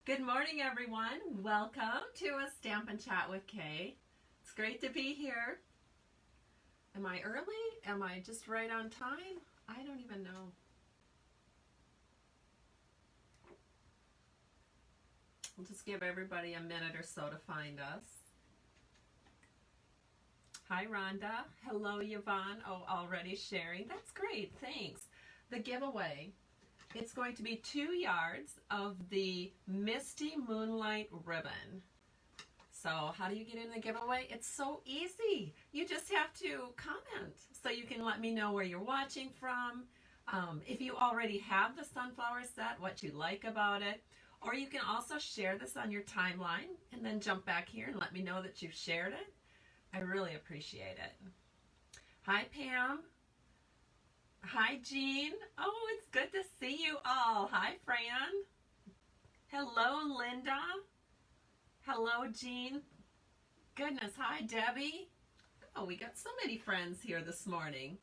Good morning, everyone. Welcome to a Stampin' Chat with Kay. It's great to be here. Am I early? Am I just right on time? I don't even know. We'll just give everybody a minute or so to find us. Hi, Rhonda. Hello, Yvonne. Oh, already sharing. That's great. Thanks. The giveaway. It's going to be 2 yards of the Misty Moonlight ribbon. So how do you get in the giveaway? It's so easy. You just have to comment. So you can let me know where you're watching from. If you already have the sunflower set, what you like about it. Or you can also share this on your timeline and then jump back here and let me know that you've shared it. I really appreciate it. Hi, Pam. Hi, Jean. Oh, it's good to see you all. Hi, Fran. Hello, Linda. Hello, Jean. Goodness, hi, Debbie. Oh, we got so many friends here this morning.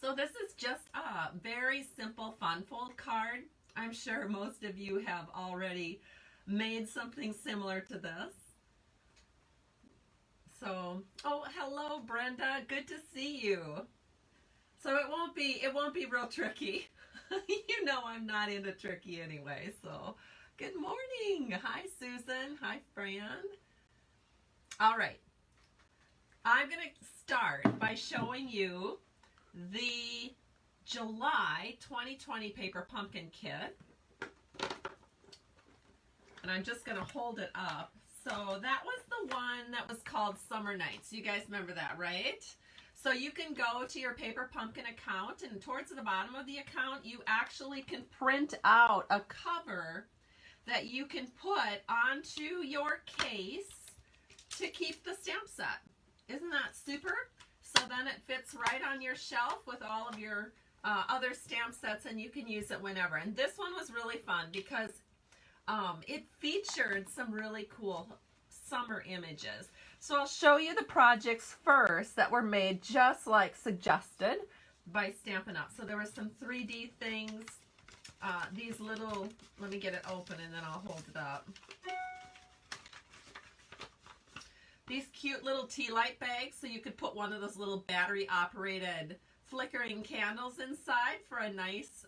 So this is just a very simple fun fold card. I'm sure most of you have already made something similar to this. So, oh, hello, Brenda. Good to see you. So it won't be real tricky. You know I'm not into tricky anyway. So, good morning. Hi, Susan. Hi, Fran. All right. I'm going to start by showing you the July 2020 Paper Pumpkin Kit. And I'm just going to hold it up. So that was the one that was called Summer Nights. You guys remember that, right? So you can go to your Paper Pumpkin account, and towards the bottom of the account, you actually can print out a cover that you can put onto your case to keep the stamp set. Isn't that super? So then it fits right on your shelf with all of your other stamp sets, and you can use it whenever. And this one was really fun because it featured some really cool summer images. So I'll show you the projects first that were made just like suggested by Stampin' Up. So there were some 3D things, these little, let me get it open and then I'll hold it up. These cute little tea light bags, so you could put one of those little battery operated flickering candles inside for a nice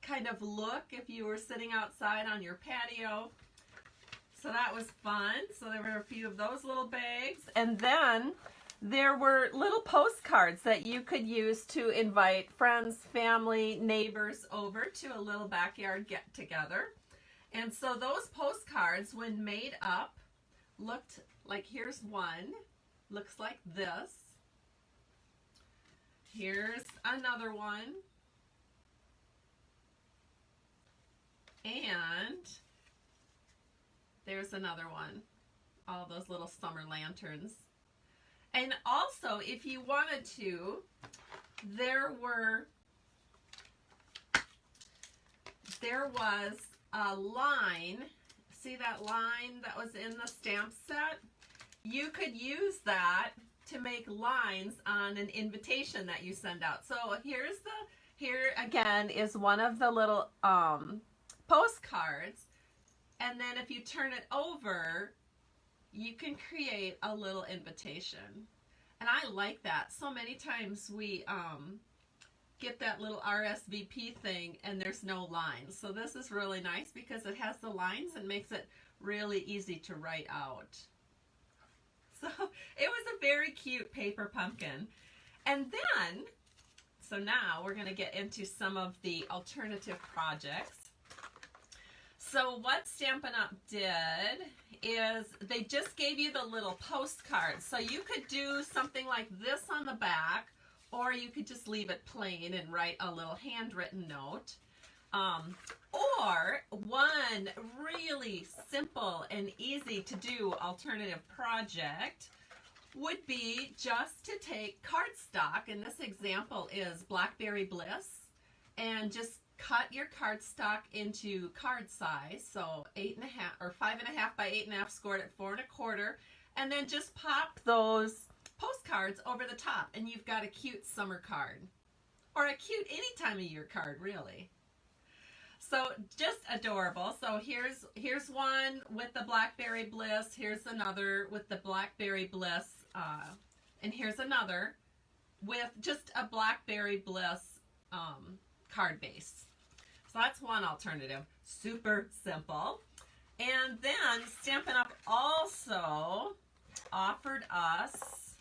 kind of look if you were sitting outside on your patio. So that was fun. So there were a few of those little bags. And then there were little postcards that you could use to invite friends, family, neighbors over to a little backyard get together. And so those postcards, when made up, looked like, here's one, looks like this. Here's another one. And there's another one. All those little summer lanterns. And also, if you wanted to, there was a line. See that line that was in the stamp set? You could use that to make lines on an invitation that you send out. So here again is one of the little postcards, and then if you turn it over, you can create a little invitation. And I like that. So many times we get that little RSVP thing and there's no lines. So this is really nice because it has the lines and makes it really easy to write out. So it was a very cute paper pumpkin. And then, so now we're going to get into some of the alternative projects. So what Stampin' Up! Did is they just gave you the little postcards. So you could do something like this on the back, or you could just leave it plain and write a little handwritten note. Or one really simple and easy to do alternative project would be just to take cardstock, and this example is Blackberry Bliss, and just cut your cardstock into card size, so 8.5 or 5.5 by 8.5, scored at 4 1/4, and then just pop those postcards over the top, and you've got a cute summer card, or a cute any time of year card, really. So just adorable. So here's one with the Blackberry Bliss. Here's another with the Blackberry Bliss. And here's another with just a Blackberry Bliss card base. So that's one alternative. Super simple. And then Stampin' Up! Also offered us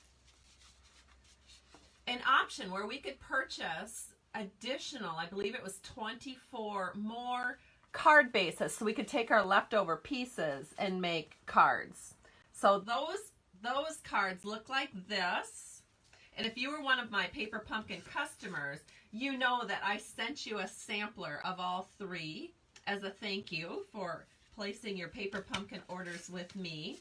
an option where we could purchase additional, I believe it was 24 more card bases, so we could take our leftover pieces and make cards. So those cards look like this. And if you were one of my Paper Pumpkin customers, you know that I sent you a sampler of all three as a thank you for placing your Paper Pumpkin orders with me.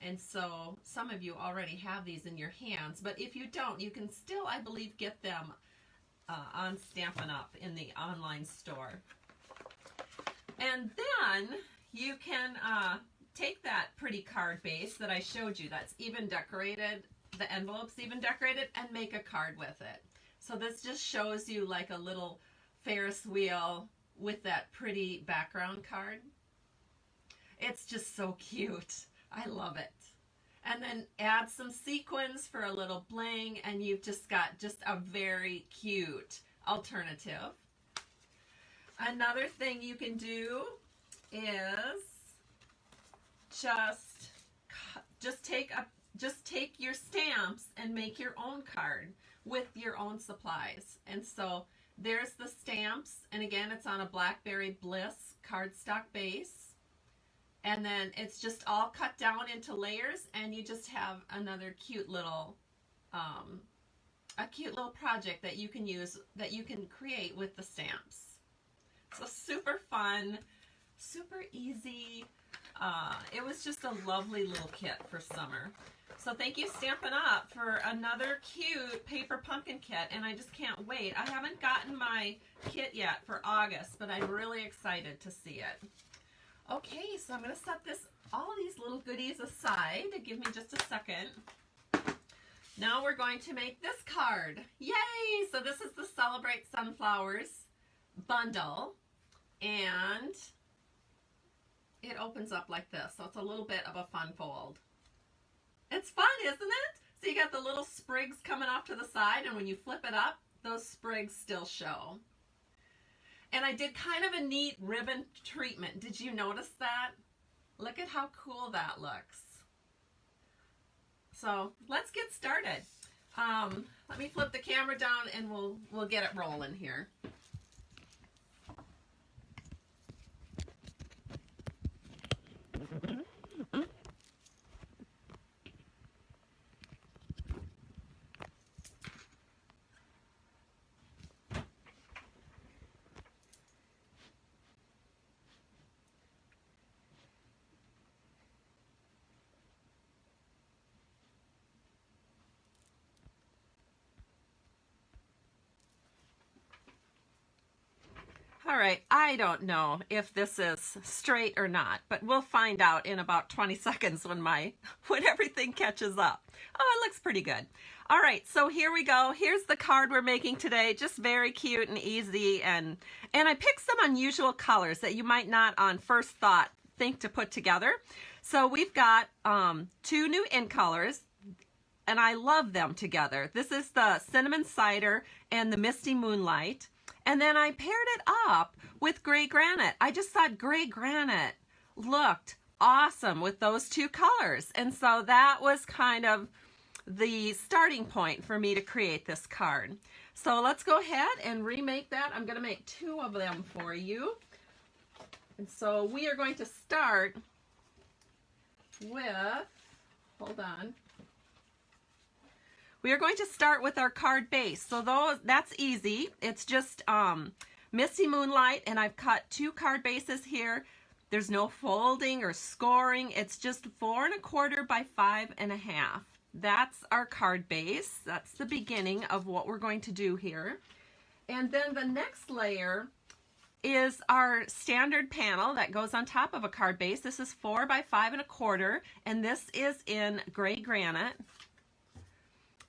And so some of you already have these in your hands, but if you don't, you can still, I believe, get them on Stampin' Up! In the online store. And then you can take that pretty card base that I showed you that's even decorated, the envelope's even decorated, and make a card with it. So this just shows you like a little Ferris wheel with that pretty background card. It's just so cute. I love it. And then add some sequins for a little bling, and you've just got just a very cute alternative. Another thing you can do is just take your stamps and make your own card with your own supplies. And so there's the stamps, and again, it's on a Blackberry Bliss cardstock base. And then it's just all cut down into layers, and you just have another cute little, a cute little project that you can use, that you can create with the stamps. So super fun, super easy. It was just a lovely little kit for summer. So thank you, Stampin' Up! For another cute Paper Pumpkin kit, and I just can't wait. I haven't gotten my kit yet for August, but I'm really excited to see it. Okay, so I'm going to set all of these little goodies aside. Give me just a second. Now we're going to make this card. Yay! So this is the Celebrate Sunflowers bundle, and it opens up like this. So it's a little bit of a fun fold. It's fun, isn't it? So you got the little sprigs coming off to the side, and when you flip it up, those sprigs still show. And I did kind of a neat ribbon treatment. Did you notice that? Look at how cool that looks. So let's get started. Let me flip the camera down and we'll get it rolling here. All right, I don't know if this is straight or not, but we'll find out in about 20 seconds when everything catches up. Oh, it looks pretty good. All right, so here we go. Here's the card we're making today. Just very cute and easy, and I picked some unusual colors that you might not on first thought think to put together. So we've got two new in colors, and I love them together. This is the Cinnamon Cider and the Misty Moonlight. And then I paired it up with Gray Granite. I just thought Gray Granite looked awesome with those two colors. And so that was kind of the starting point for me to create this card. So let's go ahead and remake that. I'm going to make two of them for you. And so we are going to start with, hold on. We are going to start with our card base. So that's easy. It's just Misty Moonlight, and I've cut two card bases here. There's no folding or scoring. It's just 4 1/4 by 5 1/2. That's our card base. That's the beginning of what we're going to do here. And then the next layer is our standard panel that goes on top of a card base. This is 4 by 5 1/4, and this is in Gray Granite.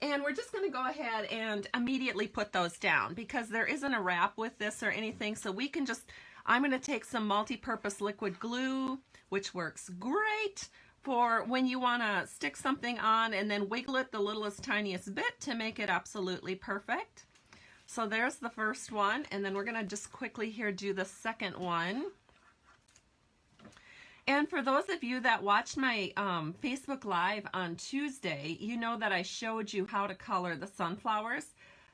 And we're just going to go ahead and immediately put those down because there isn't a wrap with this or anything. So we can just, I'm going to take some multi-purpose liquid glue, which works great for when you want to stick something on and then wiggle it the littlest tiniest bit to make it absolutely perfect. So there's the first one, and then we're going to just quickly here do the second one. And for those of you that watched my Facebook Live on Tuesday, you know that I showed you how to color the sunflowers.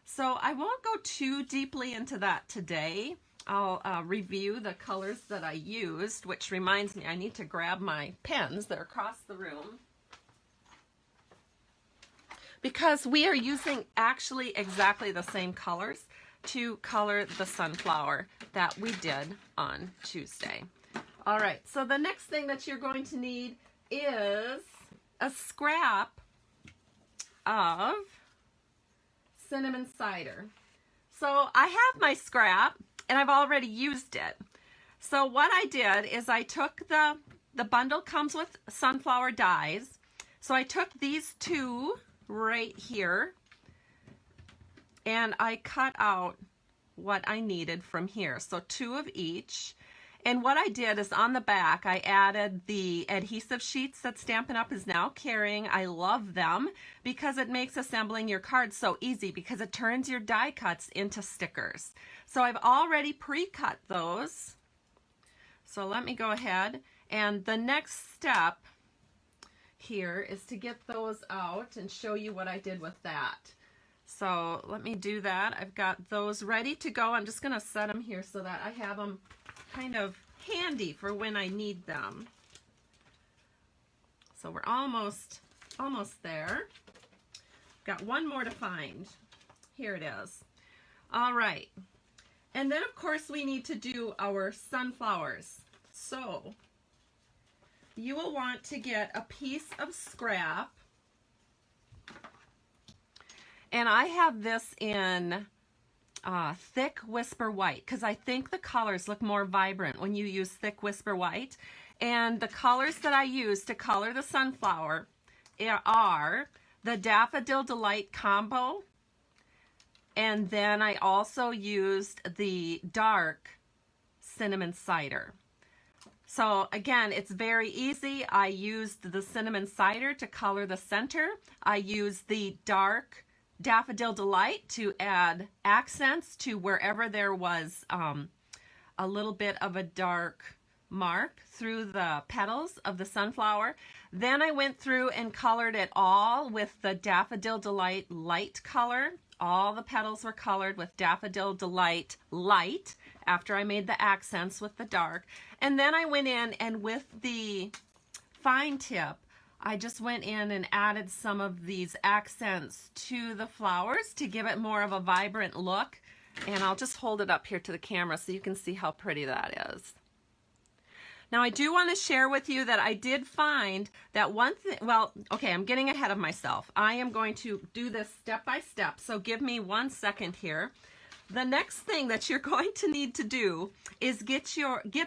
So I won't go too deeply into that today. I'll review the colors that I used, which reminds me I need to grab my pens. They're across the room. Because we are using actually exactly the same colors to color the sunflower that we did on Tuesday. All right, so the next thing that you're going to need is a scrap of cinnamon cider. So I have my scrap and I've already used it. So what I did is I took the bundle comes with sunflower dyes. So I took these two right here and I cut out what I needed from here. So two of each. And what I did is on the back, I added the adhesive sheets that Stampin' Up! Is now carrying. I love them because it makes assembling your cards so easy because it turns your die cuts into stickers. So I've already pre-cut those. So let me go ahead. And the next step here is to get those out and show you what I did with that. So let me do that. I've got those ready to go. I'm just going to set them here so that I have them kind of handy for when I need them. So we're almost there. Got one more to find. Here it is. All right. And then of course we need to do our sunflowers. So you will want to get a piece of scrap. And I have this in thick Whisper White because I think the colors look more vibrant when you use thick Whisper White. And the colors that I use to color the sunflower are the Daffodil Delight combo, and then I also used the dark cinnamon cider. So again, it's very easy. I used the cinnamon cider to color the center. I used the dark Daffodil Delight to add accents to wherever there was a little bit of a dark mark through the petals of the sunflower. Then I went through and colored it all with the Daffodil Delight light color. All the petals were colored with Daffodil Delight light after I made the accents with the dark. And then I went in and with the fine tip, I just went in and added some of these accents to the flowers to give it more of a vibrant look. And I'll just hold it up here to the camera so you can see how pretty that is. Now I do want to share with you that I did find that one thing, well, okay, I'm getting ahead of myself. I am going to do this step by step, so give me 1 second here. The next thing that you're going to need to do is get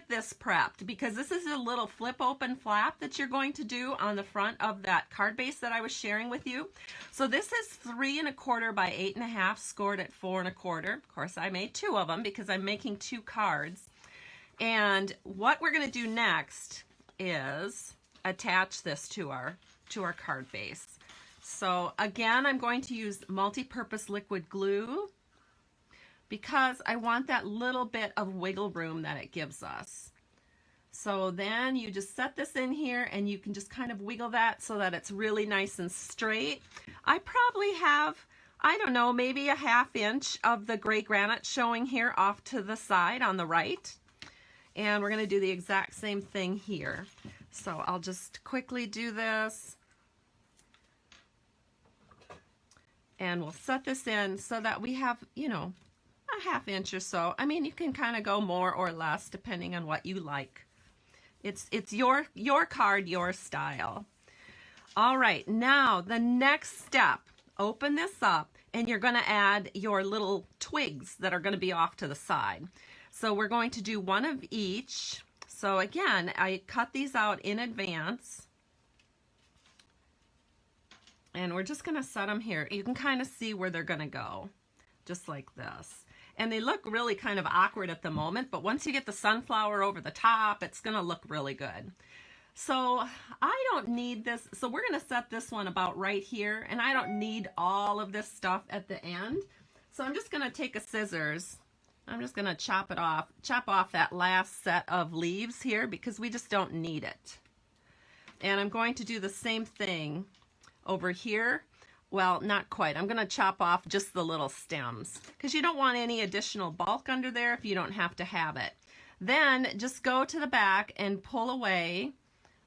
this prepped, because this is a little flip open flap that you're going to do on the front of that card base that I was sharing with you. So this is 3 1/4 by 8 1/2 scored at 4 1/4. Of course I made 2 of them because I'm making 2 cards. And what we're going to do next is attach this to our card base. So again, I'm going to use multi-purpose liquid glue because I want that little bit of wiggle room that it gives us. So then you just set this in here and you can just kind of wiggle that so that it's really nice and straight. I probably have, I don't know, maybe a 1/2 inch of the gray granite showing here off to the side on the right. And we're going to do the exact same thing here. So I'll just quickly do this. And we'll set this in so that we have, you know, a 1/2 inch or so. I mean, you can kind of go more or less depending on what you like. It's your card, your style. All right, now the next step, open this up and you're going to add your little twigs that are going to be off to the side. So we're going to do 1 of each. So again, I cut these out in advance. And we're just going to set them here. You can kind of see where they're going to go, just like this. And they look really kind of awkward at the moment, but once you get the sunflower over the top, it's gonna look really good. So I don't need this, so we're gonna set this one about right here, and I don't need all of this stuff at the end. So I'm just gonna take a scissors, I'm just gonna chop off that last set of leaves here because we just don't need it. And I'm going to do the same thing over here. Well, not quite. I'm going to chop off just the little stems because you don't want any additional bulk under there if you don't have to have it. Then just go to the back and pull away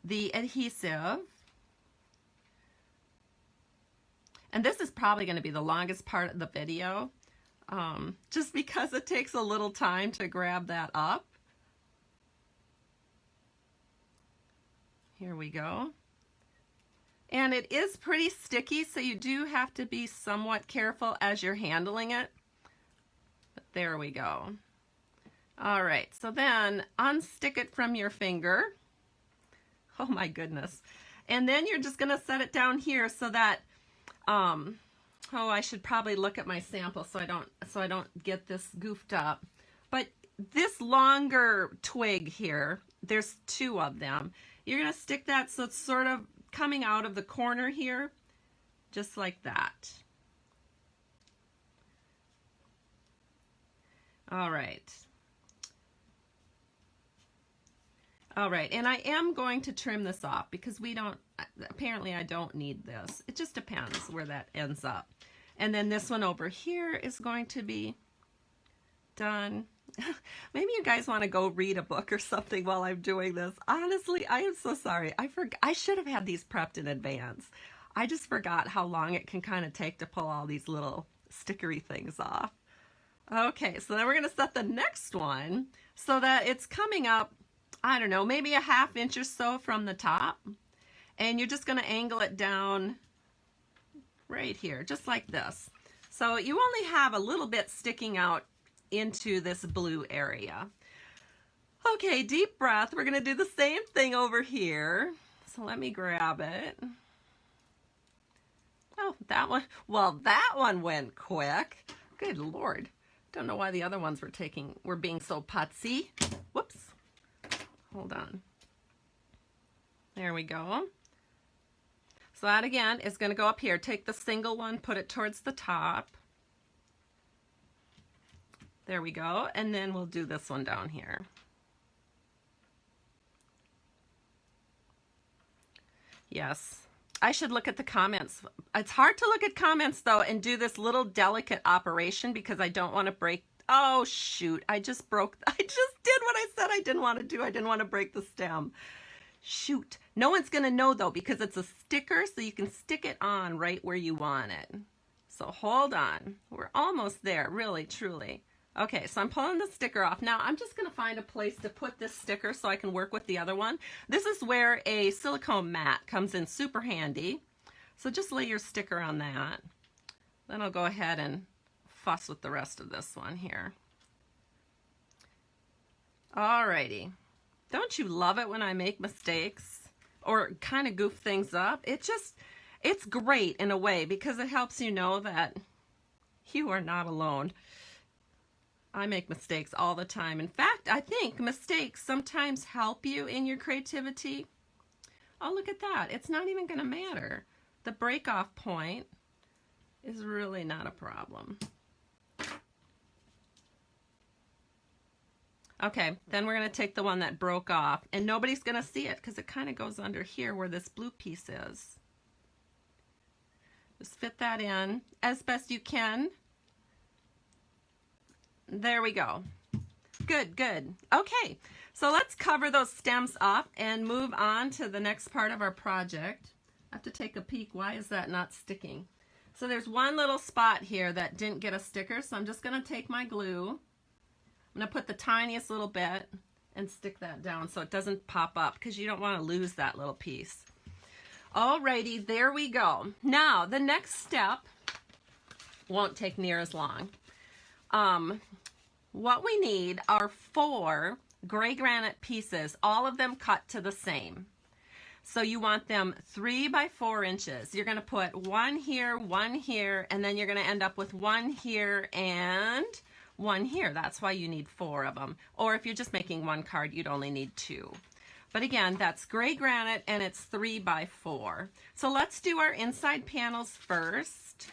the adhesive. And this is probably going to be the longest part of the video, just because it takes a little time to grab that up. Here we go. And it is pretty sticky, so you do have to be somewhat careful as you're handling it. But there we go. All right, so then unstick it from your finger. Oh my goodness. And then you're just gonna set it down here so that, oh, I should probably look at my sample so I don't get this goofed up. But this longer twig here, there's 2 of them. You're gonna stick that so it's sort of coming out of the corner here, just like that. All right. All right, and I am going to trim this off because apparently I don't need this. It just depends where that ends up. And then this one over here is going to be done. Maybe you guys want to go read a book or something while I'm doing this. Honestly, I am so sorry. I should have had these prepped in advance. I just forgot how long it can kind of take to pull all these little stickery things off. Okay, so then we're going to set the next one so that it's coming up, I don't know, maybe a 1/2 inch or so from the top. And you're just going to angle it down right here, just like this. So you only have a little bit sticking out into this blue area. Okay, deep breath. We're gonna do the same thing over here. So let me grab it. Oh, that one, well, that one went quick. Good Lord. Don't know why the other ones were being so putsy. Whoops. Hold on. There we go. So that again is gonna go up here. Take the single one, put it towards the top. There we go, and then we'll do this one down here. Yes, I should look at the comments. It's hard to look at comments though and do this little delicate operation because I don't want to break. Oh shoot, I just did what I said I didn't want to do. I didn't want to break the stem. Shoot, no one's gonna know though because it's a sticker, so you can stick it on right where you want it. So hold on, we're almost there, really, truly. Okay, so I'm pulling the sticker off. Now I'm just gonna find a place to put this sticker so I can work with the other one. This is where a silicone mat comes in super handy. So just lay your sticker on that. Then I'll go ahead and fuss with the rest of this one here. Alrighty. Don't you love it when I make mistakes or kind of goof things up? It's great in a way because it helps you know that you are not alone. I make mistakes all the time. In fact, I think mistakes sometimes help you in your creativity. Oh, look at that. It's not even going to matter. The break-off point is really not a problem. Okay, then we're going to take the one that broke off, and nobody's going to see it because it kind of goes under here where this blue piece is. Just fit that in as best you can. There we go. Good, good. Okay, so let's cover those stems up and move on to the next part of our project. I have to take a peek. Why is that not sticking? So there's one little spot here that didn't get a sticker, so I'm just going to take my glue. I'm going to put the tiniest little bit and stick that down so it doesn't pop up because you don't want to lose that little piece. Alrighty, there we go. Now, the next step won't take near as long. What we need are 4 gray granite pieces, all of them cut to the same. So you want them 3 by 4 inches. You're going to put one here, and then you're going to end up with one here and one here. That's why you need 4 of them. Or if you're just making one card, you'd only need 2. But again, that's gray granite and it's 3 by 4. So let's do our inside panels first.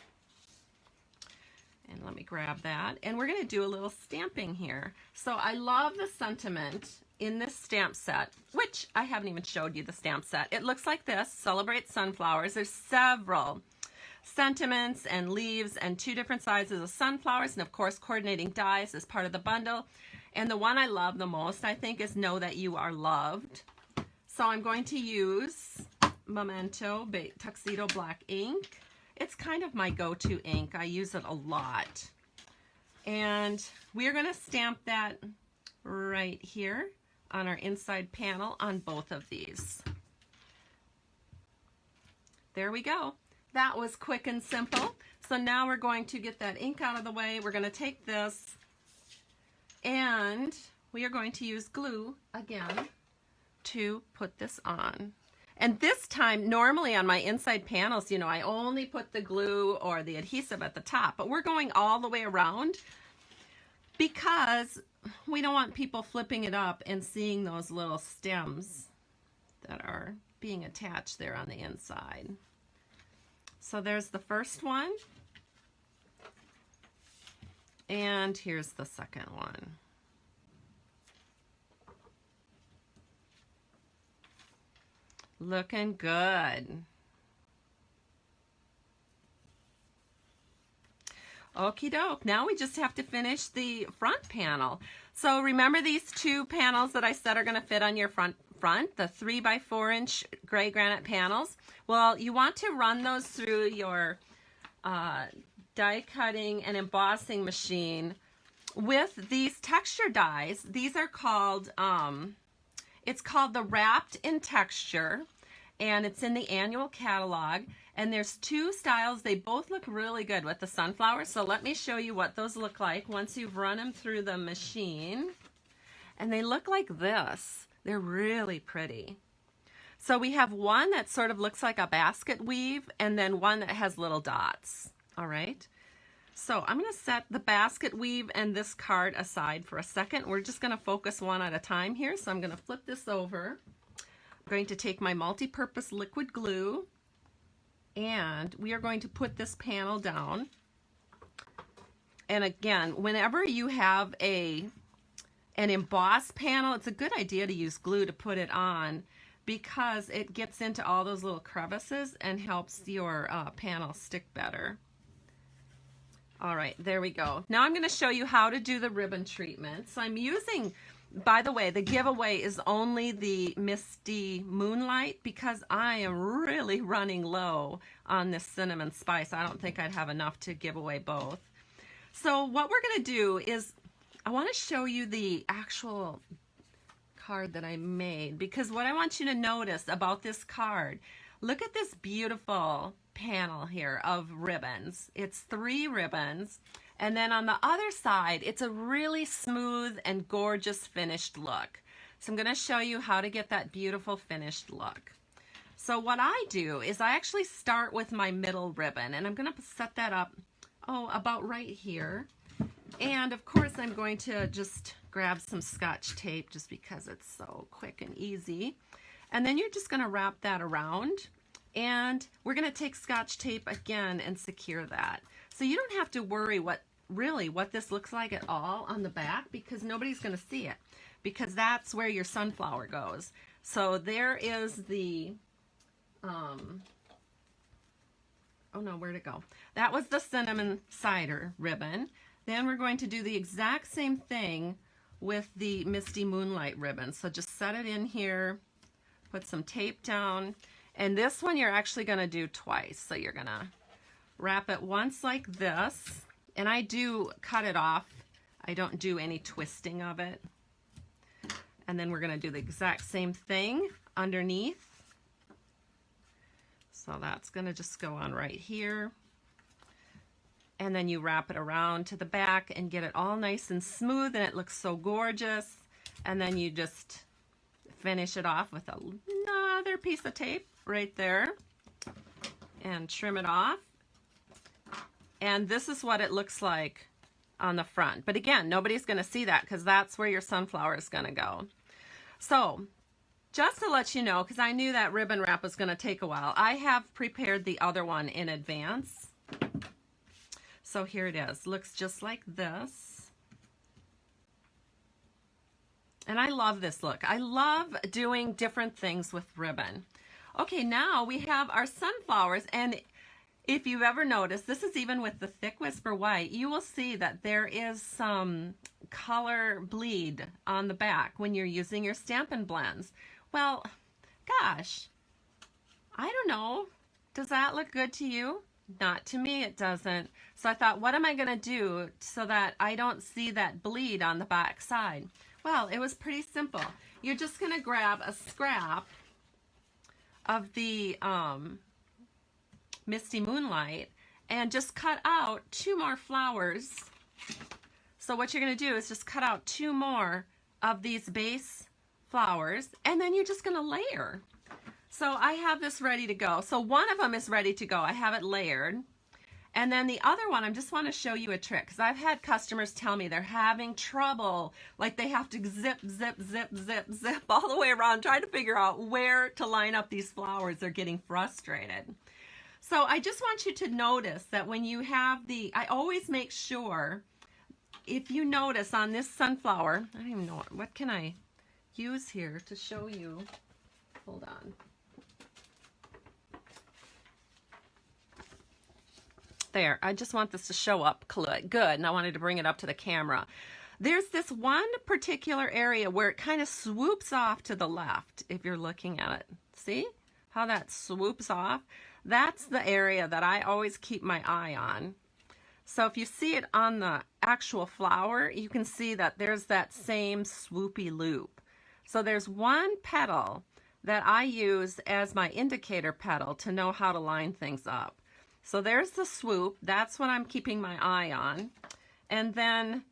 And let me grab that. And we're going to do a little stamping here. So I love the sentiment in this stamp set, which I haven't even showed you the stamp set. It looks like this, Celebrate Sunflowers. There's several sentiments and leaves and 2 different sizes of sunflowers, and of course coordinating dies as part of the bundle. And the one I love the most, I think, is Know That You Are Loved. So I'm going to use Memento Tuxedo Black ink. It's kind of my go-to ink. I use it a lot. And we're going to stamp that right here on our inside panel on both of these. There we go. That was quick and simple. So now we're going to get that ink out of the way. We're going to take this and we are going to use glue again to put this on. And this time, normally on my inside panels, you know, I only put the glue or the adhesive at the top, but we're going all the way around because we don't want people flipping it up and seeing those little stems that are being attached there on the inside. So there's the first one. And here's the second one. Looking good. Okie doke. Now we just have to finish the front panel. So remember these 2 panels that I said are going to fit on your front, the 3 by 4 inch gray granite panels? Well, you want to run those through your die cutting and embossing machine with these texture dies. These are called, it's called the Wrapped in Texture, and it's in the annual catalog. And there's 2 styles. They both look really good with the sunflowers. So let me show you what those look like once you've run them through the machine. And they look like this. They're really pretty. So we have one that sort of looks like a basket weave, and then one that has little dots. All right. So I'm going to set the basket weave and this card aside for a second. We're just going to focus one at a time here. So I'm going to flip this over. I'm going to take my multi-purpose liquid glue, and we are going to put this panel down. And again, whenever you have an embossed panel, it's a good idea to use glue to put it on because it gets into all those little crevices and helps your panel stick better. All right, there we go. Now I'm going to show you how to do the ribbon treatment. So I'm using, by the way, the giveaway is only the Misty Moonlight because I am really running low on this cinnamon spice. I don't think I'd have enough to give away both. So what we're going to do is I want to show you the actual card that I made, because what I want you to notice about this card, look at this beautiful panel here of ribbons. It's 3 ribbons, and then on the other side it's a really smooth and gorgeous finished look. So I'm going to show you how to get that beautiful finished look. So what I do is I actually start with my middle ribbon, and I'm going to set that up about right here. And of course I'm going to just grab some Scotch tape just because it's so quick and easy. And then you're just going to wrap that around, and we're going to take Scotch tape again and secure that. So you don't have to worry what this looks like at all on the back, because nobody's going to see it, because that's where your sunflower goes. So there is the, oh no, where'd it go? That was the cinnamon cider ribbon. Then we're going to do the exact same thing with the Misty Moonlight ribbon. So just set it in here, put some tape down, and this one you're actually going to do twice. So you're going to wrap it once like this, and I do cut it off. I don't do any twisting of it. And then we're going to do the exact same thing underneath. So that's going to just go on right here. And then you wrap it around to the back and get it all nice and smooth, and it looks so gorgeous. And then you just finish it off with another piece of tape right there and trim it off. And this is what it looks like on the front. But again, nobody's going to see that because that's where your sunflower is going to go. So just to let you know, because I knew that ribbon wrap was going to take a while, I have prepared the other one in advance. So here it is. Looks just like this. And I love this look. I love doing different things with ribbon. Okay, now we have our sunflowers, and if you've ever noticed, this is even with the Thick Whisper White, you will see that there is some color bleed on the back when you're using your Stampin' blends. Well, gosh, I don't know. Does that look good to you? Not to me, it doesn't. So I thought, what am I going to do so that I don't see that bleed on the back side? Well, it was pretty simple. You're just going to grab a scrap of the Misty Moonlight and just cut out 2 more flowers. So what you're going to do is just cut out 2 more of these base flowers, and then you're just going to layer. So I have this ready to go. So one of them is ready to go. I have it layered. And then the other one, I just want to show you a trick, because I've had customers tell me they're having trouble, like they have to zip, zip, zip, zip, zip all the way around, trying to figure out where to line up these flowers. They're getting frustrated. So I just want you to notice that when you have I always make sure, if you notice on this sunflower, I don't even know, what can I use here to show you? Hold on. There, I just want this to show up good, and I wanted to bring it up to the camera. There's this one particular area where it kind of swoops off to the left, if you're looking at it. See how that swoops off? That's the area that I always keep my eye on. So if you see it on the actual flower, you can see that there's that same swoopy loop. So there's one petal that I use as my indicator petal to know how to line things up. So there's the swoop. That's what I'm keeping my eye on. And then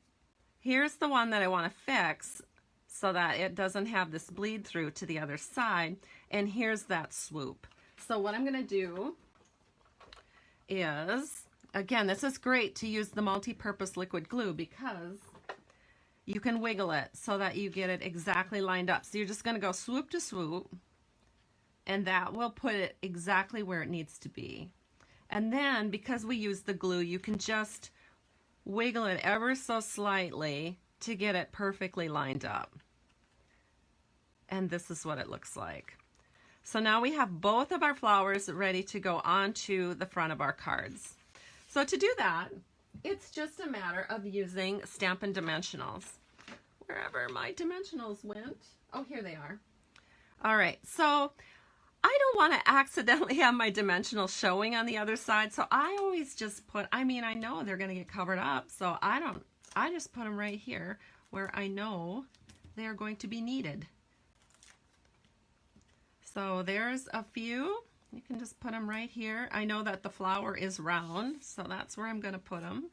here's the one that I want to fix so that it doesn't have this bleed through to the other side. And here's that swoop. So what I'm going to do is, again, this is great to use the multi-purpose liquid glue because you can wiggle it so that you get it exactly lined up. So you're just going to go swoop to swoop, and that will put it exactly where it needs to be. And then, because we use the glue, you can just wiggle it ever so slightly to get it perfectly lined up. And this is what it looks like. So now we have both of our flowers ready to go onto the front of our cards. So to do that, it's just a matter of using Stampin' Dimensionals. Wherever my dimensionals went. Oh, here they are. All right, so I don't want to accidentally have my dimensionals showing on the other side, so I always just put, I know they're going to get covered up, so I just put them right here where I know they're going to be needed. So there's a few. You can just put them right here. I know that the flower is round, so that's where I'm going to put them.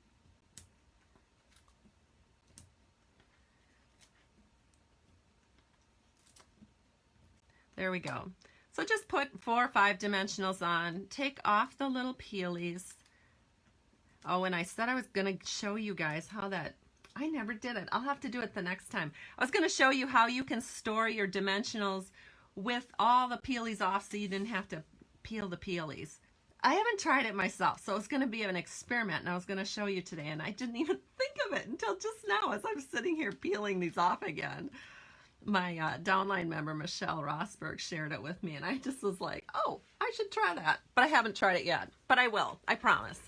There we go. So just put 4 or 5 dimensionals on. Take off the little peelies. Oh, and I said I was going to show you guys how that, I never did it. I'll have to do it the next time. I was going to show you how you can store your dimensionals with all the peelies off so you didn't have to peel the peelies. I haven't tried it myself, so it's going to be an experiment, and I was going to show you today, and I didn't even think of it until just now as I'm sitting here peeling these off again. My downline member, Michelle Rosberg, shared it with me, and I just was like, oh, I should try that. But I haven't tried it yet, but I will, I promise.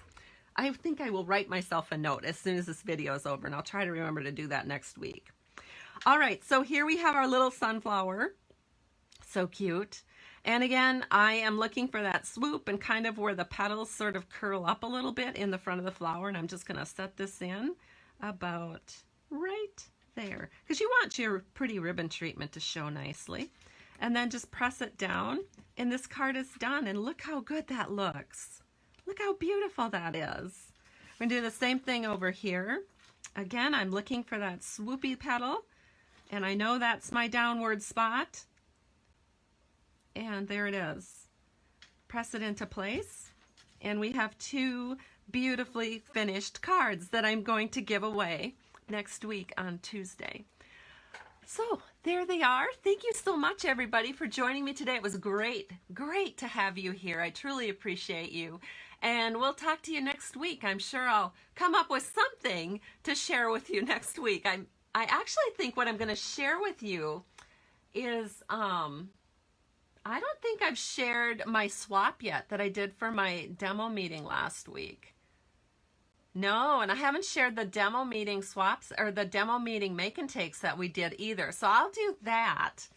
I think I will write myself a note as soon as this video is over, and I'll try to remember to do that next week. All right, so here we have our little sunflower. So cute. And again, I am looking for that swoop and kind of where the petals sort of curl up a little bit in the front of the flower, and I'm just going to set this in about right there, because you want your pretty ribbon treatment to show nicely. And then just press it down, and this card is done, and look how good that looks. Look how beautiful that is. We're going to do the same thing over here. Again, I'm looking for that swoopy petal, and I know that's my downward spot. And there it is. Press it into place, and we have 2 beautifully finished cards that I'm going to give away next week on Tuesday. So there they are. Thank you so much, everybody, for joining me today. It was great to have you here. I truly appreciate you. And we'll talk to you next week. I'm sure I'll come up with something to share with you next week. I actually think what I'm going to share with you is, I don't think I've shared my swap yet that I did for my demo meeting last week. No, and I haven't shared the demo meeting swaps or the demo meeting make and takes that we did either. So I'll do that